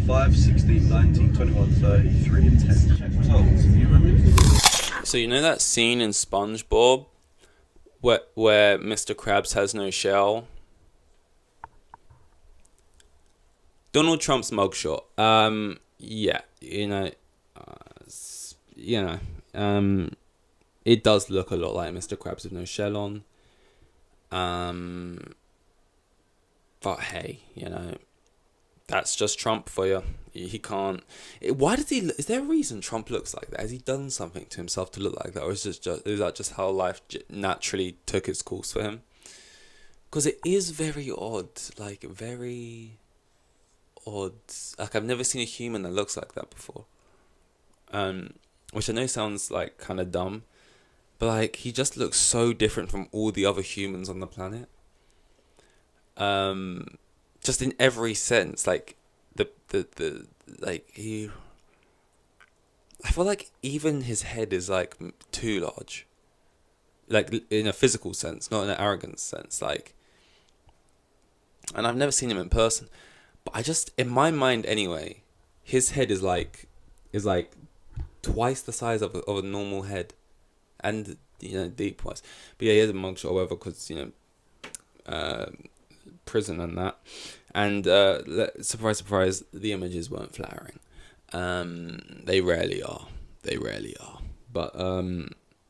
5, 16, 19, 21, 33, and 10. Check results. You remember? So you know that scene in SpongeBob where Mr. Krabs has no shell? Donald Trump's mugshot. Yeah, you know, it does look a lot like Mr. Krabs with no shell on. But hey, that's just Trump for you. He can't. Why does he? Is there a reason Trump looks like that? Has he done something to himself to look like that, or is that just how life naturally took its course for him? Because it is very odd, like very odd. Like I've never seen a human that looks like that before. Which I know sounds like kind of dumb, but like he just looks so different from all the other humans on the planet. Just in every sense, like the like he. I feel like even his head is like too large. Like in a physical sense, not in an arrogant sense. Like, and I've never seen him in person, but I just in my mind anyway, his head is like twice the size of a normal head, and deep wise. But yeah, he has a mugshot or whatever because prison and that. And surprise, surprise, the images weren't flattering. They rarely are. They rarely are. But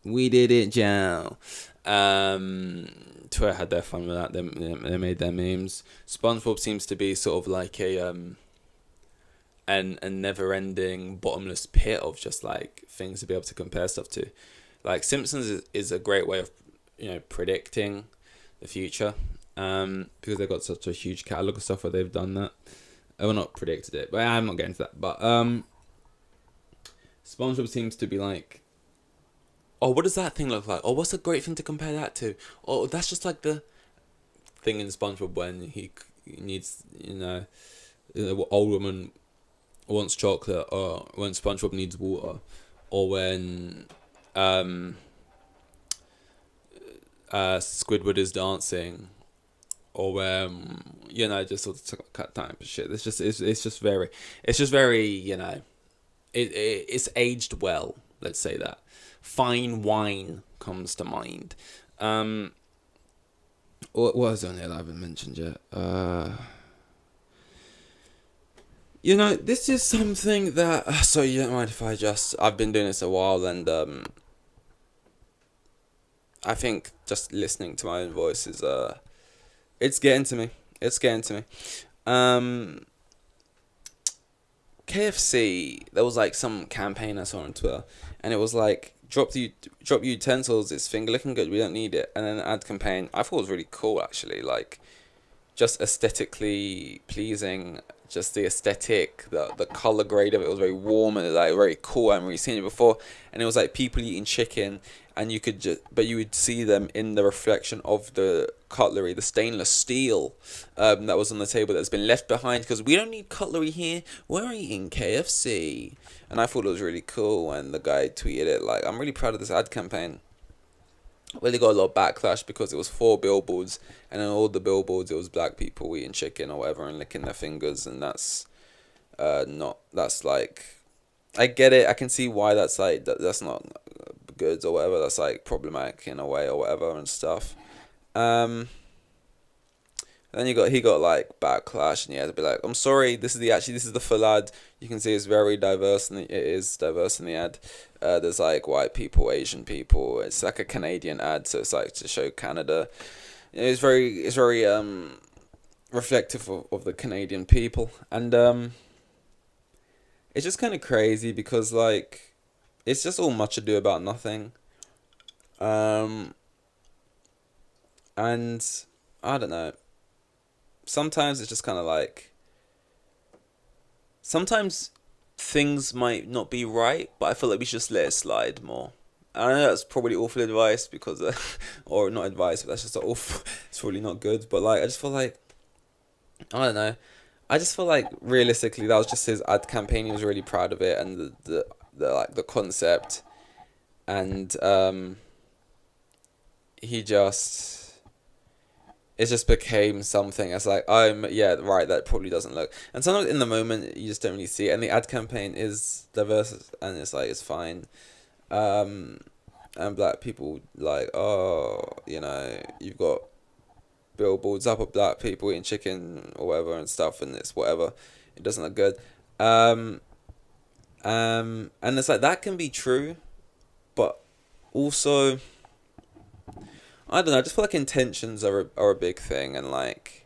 we did it, Joe. Twitter had their fun with that. They made their memes. SpongeBob seems to be sort of like a never-ending bottomless pit of just like things to be able to compare stuff to. Like Simpsons is a great way of predicting the future. Because they've got such a huge catalogue of stuff where they've done that. Well, not predicted it, but I'm not getting to that. But SpongeBob seems to be like, oh, what does that thing look like? Oh, what's a great thing to compare that to? Oh, that's just like the thing in SpongeBob when he needs, old woman wants chocolate, or when SpongeBob needs water, or when Squidward is dancing. Or just sort of cut time and shit. It's just very it's aged well. Let's say that. Fine wine comes to mind. What was on there that I haven't mentioned yet? This is something that. So you don't mind if I've been doing this a while, and I think just listening to my own voice is it's getting to me. KFC, there was like some campaign I saw on Twitter, and it was like drop utensils. It's finger looking good. We don't need it. And then an ad campaign. I thought it was really cool actually. Like, just aesthetically pleasing. Just the aesthetic, the color grade of it was very warm and like very cool. I haven't really seen it before. And it was like people eating chicken, and you would see them in the reflection of the cutlery, the stainless steel that was on the table that's been left behind because we don't need cutlery here. We're eating KFC, and I thought it was really cool. And the guy tweeted it like, "I'm really proud of this ad campaign." Really got a lot of backlash because it was 4 billboards, and on all the billboards it was black people eating chicken or whatever and licking their fingers, and that's like, I get it, I can see why that's like that's not good or whatever, that's like problematic in a way or whatever and stuff. Then he got like backlash, and he had to be like, "I'm sorry, this is the full ad. You can see it's very diverse, and it is diverse in the ad. There's like white people, Asian people. It's like a Canadian ad, so it's like to show Canada. It's very reflective of the Canadian people, and it's just kind of crazy because like it's just all much ado about nothing. And I don't know. Sometimes it's just kind of like, sometimes things might not be right, but I feel like we should just let it slide more. I know that's probably awful advice because, or not advice, but that's just awful. It's probably not good, but like I just feel like, I don't know. I just feel like realistically that was just his ad campaign. He was really proud of it, and the like the concept, and he just. it just became something. It's like, yeah, right, that probably doesn't look. And sometimes in the moment you just don't really see it. And the ad campaign is diverse, and it's like it's fine. Um, and black people like, oh, you've got billboards up of black people eating chicken or whatever and stuff, and it's whatever. It doesn't look good. Um, and it's like that can be true, but also, I don't know. I just feel like intentions are a big thing, and like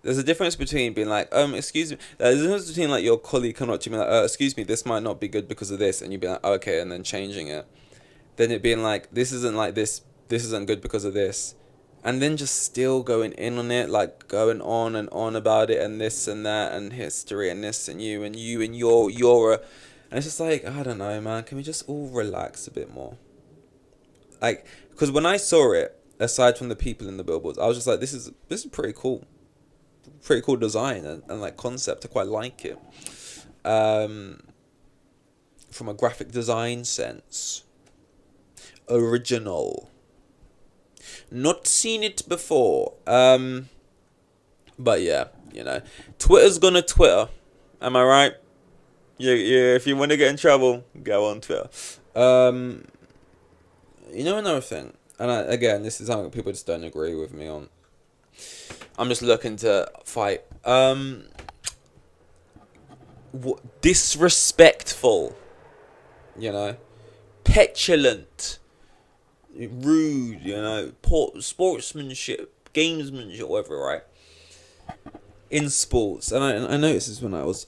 there's a difference between being like, excuse me. There's a difference between like your colleague coming up to you and like, excuse me, this might not be good because of this, and you be like, okay, and then changing it. Then it being like, this isn't like this. This isn't good because of this, and then just still going in on it, like going on and on about it, and this and that, and history, and this and you and you're a, and it's just like, I don't know, man. Can we just all relax a bit more? Like, because when I saw it, aside from the people in the billboards, I was just like, this is pretty cool design and like concept. I quite like it. From a graphic design sense, original. Not seen it before. But yeah, Twitter's gonna Twitter. Am I right? Yeah. If you want to get in trouble, go on Twitter. Another thing, and again, this is something people just don't agree with me on. I'm just looking to fight. Disrespectful, petulant, rude, poor sportsmanship, gamesmanship, whatever, right? In sports, and I noticed this when I was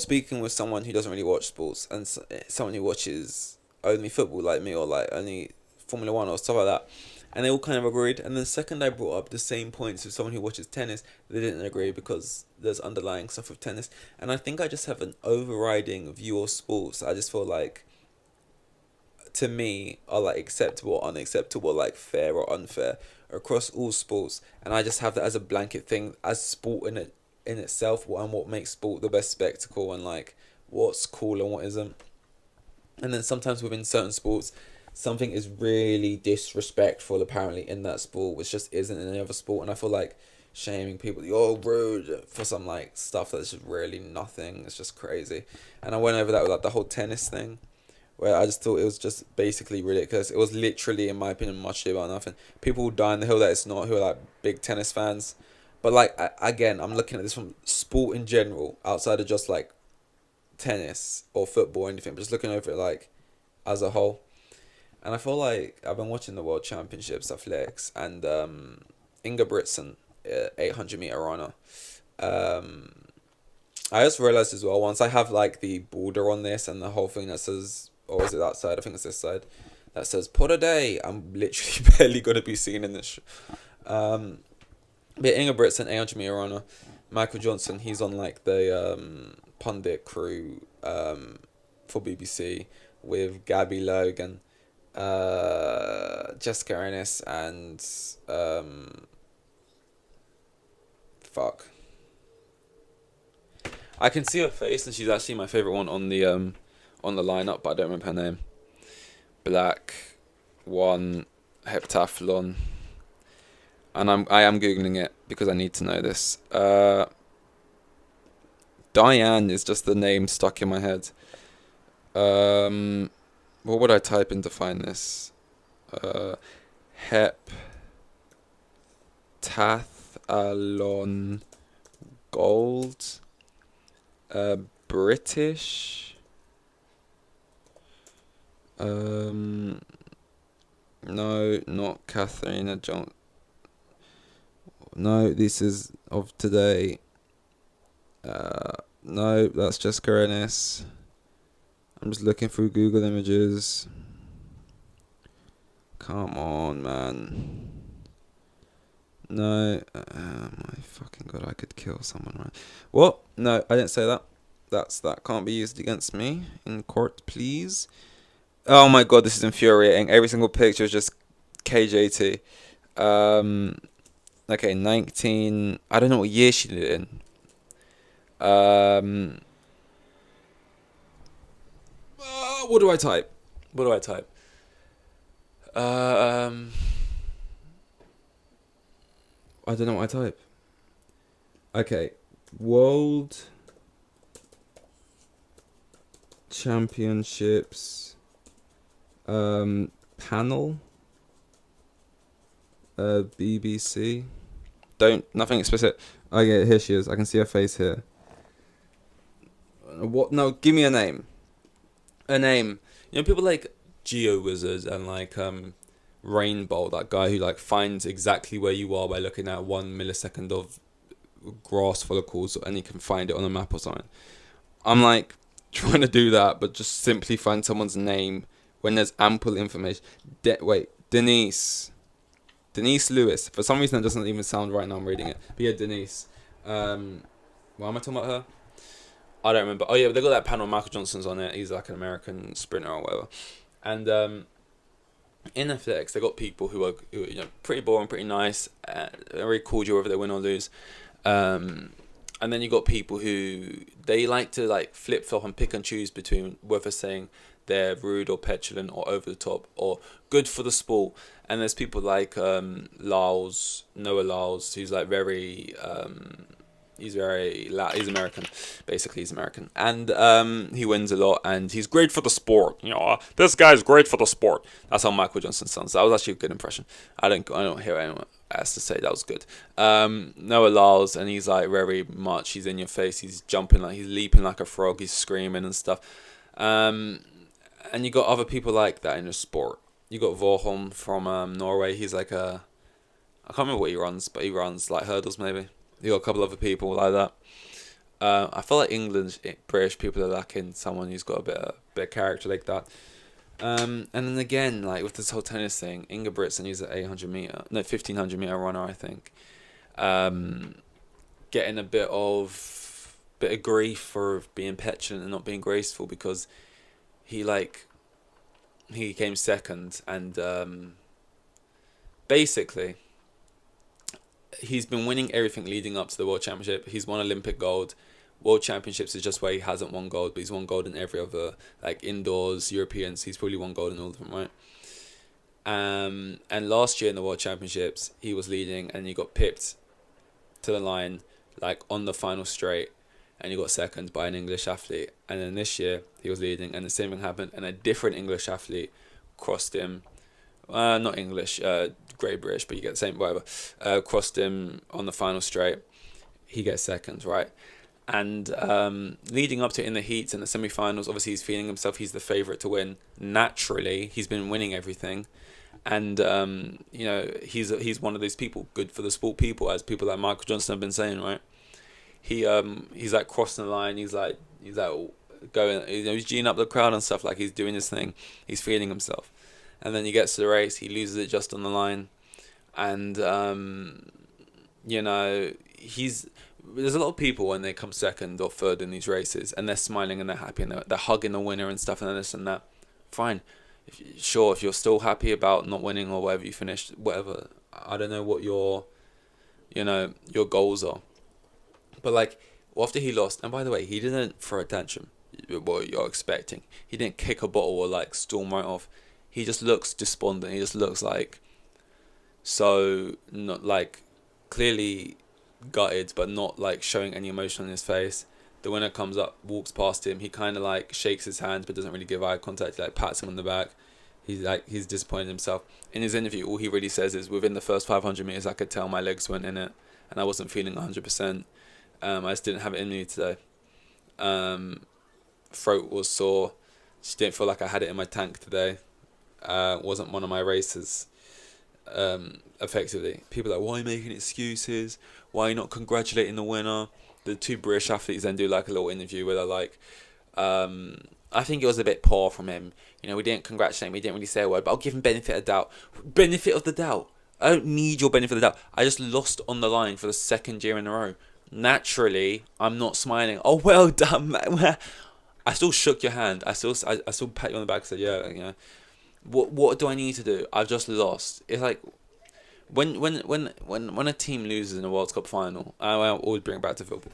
speaking with someone who doesn't really watch sports, and someone who watches only football like me, or like only Formula One or stuff like that, and they all kind of agreed. And the second I brought up the same points with someone who watches tennis, they didn't agree because there's underlying stuff with tennis. And I think I just have an overriding view of sports. I just feel like, to me, are like acceptable or unacceptable, like fair or unfair across all sports. And I just have that as a blanket thing, as sport in itself, and what makes sport the best spectacle, and like what's cool and what isn't. And then sometimes within certain sports, something is really disrespectful apparently in that sport, which just isn't in any other sport. And I feel like shaming people, you're rude, for some like stuff that's just really nothing. It's just crazy. And I went over that with like the whole tennis thing, where I just thought it was just basically ridiculous. It was literally, in my opinion, much ado about nothing. People will die on the hill that it's not, who are like big tennis fans. But like, again, I'm looking at this from sport in general, outside of just like tennis or football or anything, but just looking over it like as a whole. And I feel like I've been watching the World Championships athletics, and Inga Britson, 800-meter runner. I just realized as well, once I have like the border on this and the whole thing that says, or is it that side? I think it's this side that says "put a day." I'm literally barely gonna be seen in this. But Inga Britson, 800-meter runner. Michael Johnson, he's on like the pundit crew for BBC with Gabby Logan, Jessica Ennis, and fuck. I can see her face, and she's actually my favorite one on the lineup, but I don't remember her name. Black, one, heptathlon, and I am googling it because I need to know this. Diane is just the name stuck in my head. What would I type in to find this? Heptathlon gold. British. No, not Katharina John. No, this is of today. No, that's Jessica Ennis. I'm just looking through Google Images. Come on, man. No, my fucking god, I could kill someone, right? What? No, I didn't say that. That can't be used against me in court, please. Oh my god, this is infuriating. Every single picture is just KJT. Okay, 19. I don't know what year she did it in. What do I type? I don't know what I type. Okay, World Championships panel. BBC. Nothing explicit. Oh yeah, here she is. I can see her face here. What? No, give me a name. A name. You know, people like Geo Wizard and like Rainbow, that guy who like finds exactly where you are by looking at 1 millisecond of grass follicles, and he can find it on a map or something. I'm like trying to do that, but just simply find someone's name when there's ample information. Denise Lewis. For some reason, it doesn't even sound right now. I'm reading it, but yeah, Denise. Why am I talking about her? I don't remember. Oh yeah, but they got that panel. Michael Johnson's on it. He's like an American sprinter or whatever. And in athletics, they got people who are pretty boring, pretty nice, very cordial whether they win or lose. And then you got people who they like to like flip flop and pick and choose between whether saying they're rude or petulant or over the top or good for the sport. And there's people like Noah Lyles, who's like very he's American, basically he's American, and he wins a lot, and he's great for the sport. This guy's great for the sport. That's how Michael Johnson sounds. That was actually a good impression. I don't hear anyone else to say that was good. Noah Lyles, and he's like very much, he's in your face. He's jumping like he's leaping like a frog. He's screaming and stuff. And you got other people like that in the sport. You got Vorholm from Norway. He's like I can't remember what he runs, but he runs like hurdles maybe. You got a couple other people like that. I feel like British people are lacking someone who's got a bit of character like that. And then again, like with this whole tennis thing, Inga Britson, who's an 1500 meter runner, I think, getting a bit of grief for being petulant and not being graceful because he came second, and basically he's been winning everything leading up to the World Championship. He's won Olympic gold. World Championships is just where he hasn't won gold, but he's won gold in every other, like indoors, Europeans. He's probably won gold in all of them, right? And last year in the World Championships, he was leading, and he got pipped to the line, like on the final straight, and he got second by an English athlete. And then this year, he was leading, and the same thing happened, and a different English athlete crossed him. Not English, Grey British, but you get the same, whatever. Crossed him on the final straight. He gets second, right? And leading up to it in the heats and the semi-finals, obviously he's feeling himself. He's the favourite to win. Naturally, he's been winning everything. And, he's one of those people, good for the sport people, as people like Michael Johnson have been saying, right? He's like crossing the line. He's like going, he's G'ing up the crowd and stuff. Like he's doing his thing. He's feeling himself. And then he gets to the race, he loses it just on the line. And, there's a lot of people when they come second or third in these races and they're smiling and they're happy and they're hugging the winner and stuff and this and that. Fine. If you're still happy about not winning or whatever you finished, whatever. I don't know what your goals are. But after he lost, and by the way, he didn't throw a tantrum, what you're expecting. He didn't kick a bottle or storm right off. He just looks despondent. He just looks not clearly gutted, but not showing any emotion on his face. The winner comes up, walks past him. He kind of shakes his hands, but doesn't really give eye contact. He pats him on the back. He's disappointed in himself. In his interview, all he really says is, within the first 500 meters, I could tell my legs weren't in it, and I wasn't feeling 100%. I just didn't have it in me today. Throat was sore. Just didn't feel like I had it in my tank today. Wasn't one of my races. Effectively, people are like, why are you making excuses? Why are you not congratulating the winner? The two British athletes then do a little interview where they're I think it was a bit poor from him. We didn't congratulate him. He didn't really say a word, but I'll give him benefit of doubt. Benefit of the doubt. I don't need your benefit of the doubt. I just lost on the line for the second year in a row. Naturally, I'm not smiling. Oh, well done, man. I still shook your hand. I still pat you on the back and said, yeah. What do I need to do? I've just lost. It's when a team loses in a World Cup final, I always bring it back to football.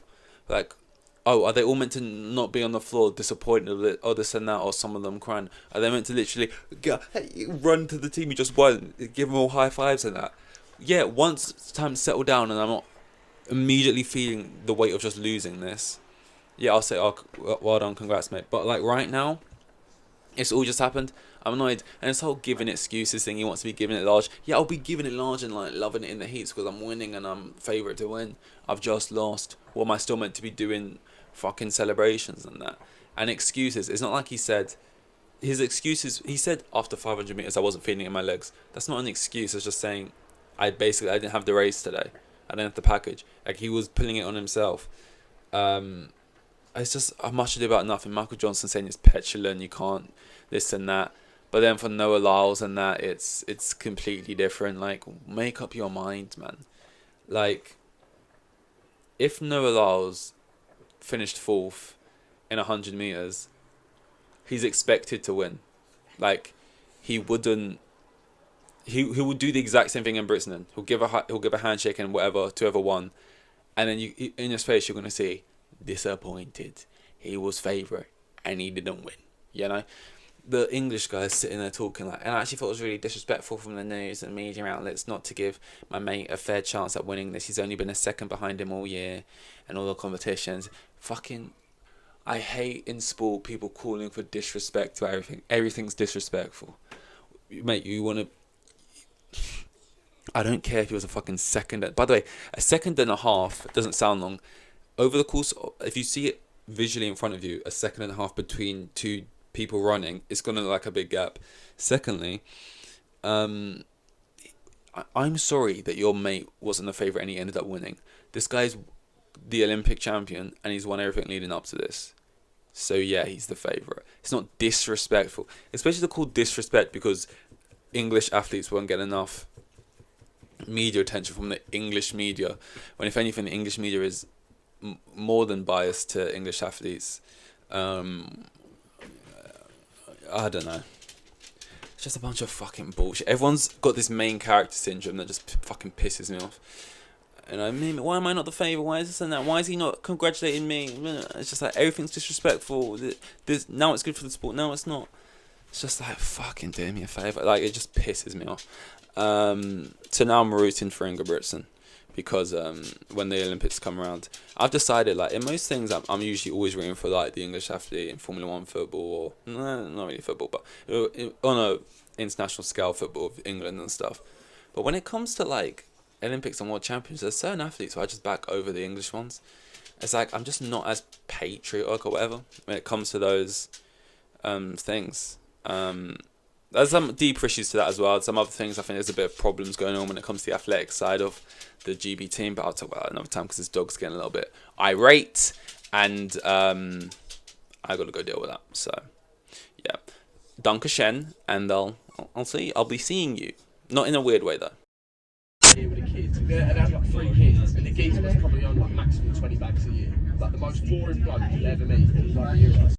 Are they all meant to not be on the floor disappointed or this and that, or some of them crying? Are they meant to literally run to the team you just won, give them all high fives and that? yeah, once it's time to settle down and I'm not immediately feeling the weight of just losing this, yeah, I'll say, oh, well done, congrats, mate. But like right now, it's all just happened. I'm annoyed, and this whole giving excuses thing. He wants to be giving it large. Yeah, I'll be giving it large and like loving it in the heats because I'm winning and I'm favourite to win. I've just lost. What am I still meant to be doing? Fucking celebrations and that. And excuses. It's not like he said. His excuses. He said after 500 meters I wasn't feeling it in my legs. That's not an excuse. It's just saying I didn't have the race today. I didn't have the package. Like he was pulling it on himself. It's just much ado about nothing. Michael Johnson saying it's petulant. You can't this and that. But then for Noah Lyles and that, it's completely different. Like, make up your mind, man. Like, if Noah Lyles finished 4th in 100 meters, he's expected to win. Like, he wouldn't. He would do the exact same thing in Brixton. He'll give a handshake and whatever to whoever won, and then in his face you're gonna see disappointed. He was favourite and he didn't win. You know. The English guys sitting there talking like, and I actually thought it was really disrespectful from the news and media outlets not to give my mate a fair chance at winning this. He's only been a second behind him all year and all the competitions. Fucking, I hate in sport people calling for disrespect to everything. Everything's disrespectful. Mate, you want to... I don't care if he was a fucking second. By the way, a second and a half doesn't sound long. Over the course, if you see it visually in front of you, a second and a half between two people running, it's gonna look like a big gap. Secondly, I'm sorry that your mate wasn't the favourite and he ended up winning. This guy's the Olympic champion and he's won everything leading up to this. So yeah, he's the favourite. It's not disrespectful. Especially called disrespect because English athletes won't get enough media attention from the English media. When if anything, the English media is more than biased to English athletes. I don't know. It's just a bunch of fucking bullshit. Everyone's got this main character syndrome that just fucking pisses me off. And I mean, why am I not the favourite? Why is this and that? Why is he not congratulating me? It's just like everything's disrespectful. Now it's good for the sport. Now it's not. It's just like fucking do me a favour. Like it just pisses me off. So now I'm rooting for Ingebrigtsen. Because when the Olympics come around, I've decided like in most things I'm usually always rooting for like the English athlete in Formula 1 football or not really football, but on a international scale football of England and stuff. But when it comes to like Olympics and World Champions, there's certain athletes who I just back over the English ones. It's like I'm just not as patriotic or whatever when it comes to those things. There's some deeper issues to that as well. Some other things I think there's a bit of problems going on when it comes to the athletic side of the GB team, but I'll talk about that another time because this dog's getting a little bit irate and I got to go deal with that. So yeah, Dankeschön, and I'll be seeing you, not in a weird way though. Here with the kids, and they had like 3 kids, and the geezer was probably on like maximum 20 bags a year. Like the most boring bloke you'll ever meet. Like,